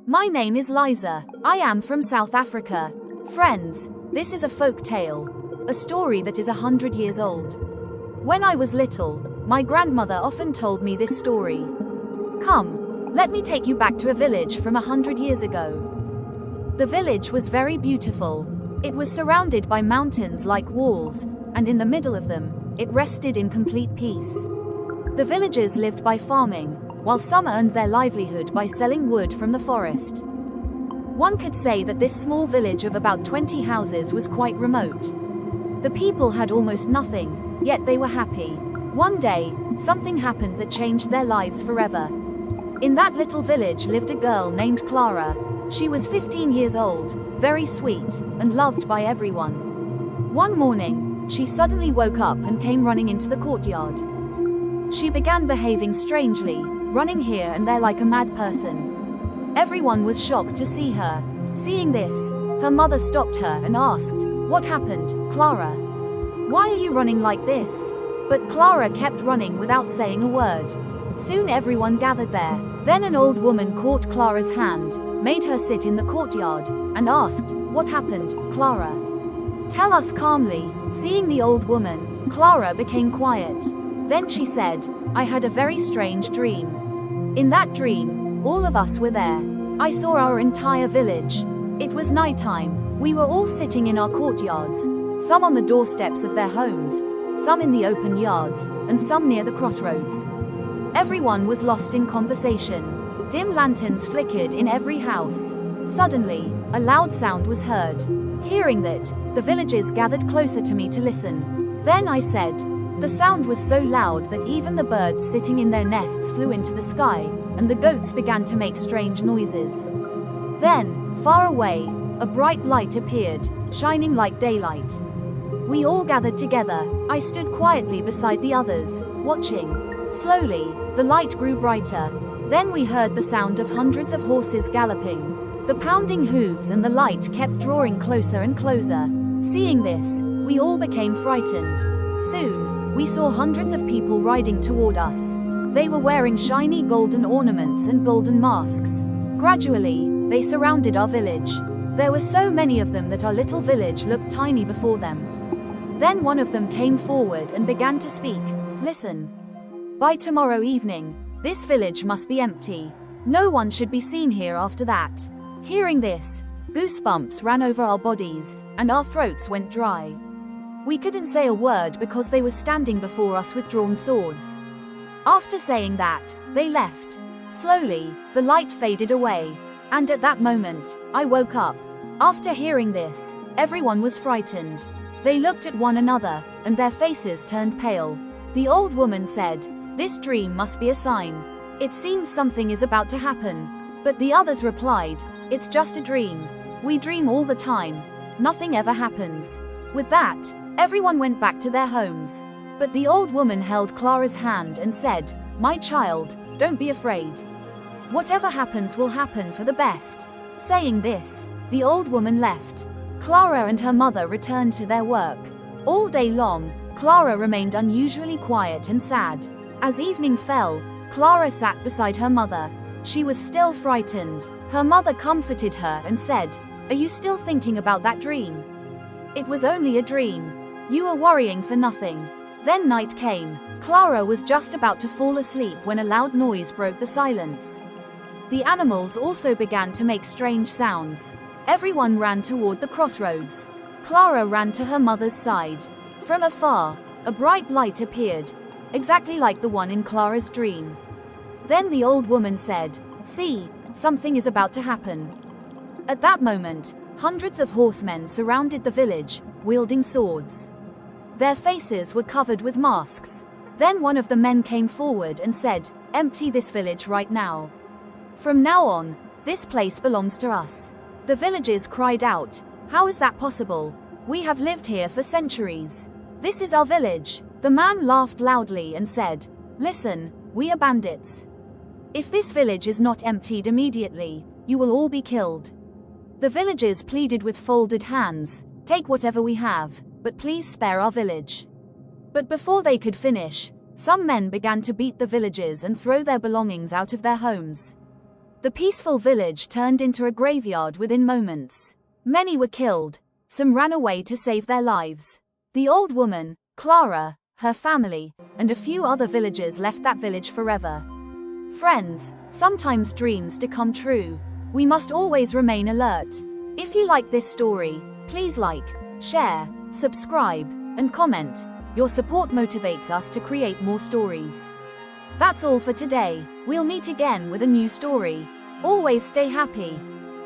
My name is Liza. I am from South Africa. Friends, this is a folk tale. A story that is 100 years old. When I was little, my grandmother often told me this story. Come, let me take you back to a village from 100 years ago. The village was very beautiful. It was surrounded by mountains like walls, and in the middle of them, it rested in complete peace. The villagers lived by farming, while some earned their livelihood by selling wood from the forest. One could say that this small village of about 20 houses was quite remote. The people had almost nothing, yet they were happy. One day, something happened that changed their lives forever. In that little village lived a girl named Clara. She was 15 years old, very sweet, and loved by everyone. One morning, she suddenly woke up and came running into the courtyard. She began behaving strangely, running here and there like a mad person. Everyone was shocked to see her. Seeing this, her mother stopped her and asked, "What happened, Clara? Why are you running like this?" But Clara kept running without saying a word. Soon everyone gathered there. Then an old woman caught Clara's hand, made her sit in the courtyard, and asked, "What happened, Clara? Tell us calmly." Seeing the old woman, Clara became quiet. Then she said, "I had a very strange dream. In that dream, all of us were there. I saw our entire village. It was nighttime. We were all sitting in our courtyards, some on the doorsteps of their homes, some in the open yards, and some near the crossroads. Everyone was lost in conversation. Dim lanterns flickered in every house. Suddenly, a loud sound was heard. Hearing that, the villagers gathered closer to me to listen. Then I said, the sound was so loud that even the birds sitting in their nests flew into the sky, and the goats began to make strange noises. Then, far away, a bright light appeared, shining like daylight. We all gathered together. I stood quietly beside the others, watching. Slowly, the light grew brighter. Then we heard the sound of hundreds of horses galloping. The pounding hooves and the light kept drawing closer and closer. Seeing this, we all became frightened. Soon, we saw hundreds of people riding toward us. They were wearing shiny golden ornaments and golden masks. Gradually, they surrounded our village. There were so many of them that our little village looked tiny before them. Then one of them came forward and began to speak. "Listen. By tomorrow evening, this village must be empty. No one should be seen here after that." Hearing this, goosebumps ran over our bodies, and our throats went dry. We couldn't say a word because they were standing before us with drawn swords. After saying that, they left. Slowly, the light faded away, and at that moment, I woke up. After hearing this, everyone was frightened. They looked at one another, and their faces turned pale. The old woman said, "This dream must be a sign. It seems something is about to happen." But the others replied, "It's just a dream. We dream all the time. Nothing ever happens." With that, everyone went back to their homes. But the old woman held Clara's hand and said, "My child, don't be afraid. Whatever happens will happen for the best." Saying this, the old woman left. Clara and her mother returned to their work. All day long, Clara remained unusually quiet and sad. As evening fell, Clara sat beside her mother. She was still frightened. Her mother comforted her and said, "Are you still thinking about that dream? It was only a dream. You are worrying for nothing." Then night came. Clara was just about to fall asleep when a loud noise broke the silence. The animals also began to make strange sounds. Everyone ran toward the crossroads. Clara ran to her mother's side. From afar, a bright light appeared, exactly like the one in Clara's dream. Then the old woman said, "See, something is about to happen." At that moment, hundreds of horsemen surrounded the village, wielding swords. Their faces were covered with masks. Then one of the men came forward and said, "Empty this village right now. From now on, this place belongs to us." The villagers cried out, "How is that possible? We have lived here for centuries. This is our village." The man laughed loudly and said, "Listen, we are bandits. If this village is not emptied immediately, you will all be killed." The villagers pleaded with folded hands, "Take whatever we have, but please spare our village." But before they could finish, some men began to beat the villagers and throw their belongings out of their homes. The peaceful village turned into a graveyard within moments. Many were killed, some ran away to save their lives. The old woman, Clara, her family, and a few other villagers left that village forever. Friends, sometimes dreams do come true. We must always remain alert. If you like this story, please like, share, subscribe, and comment. Your support motivates us to create more stories. That's all for today. We'll meet again with a new story. Always stay happy.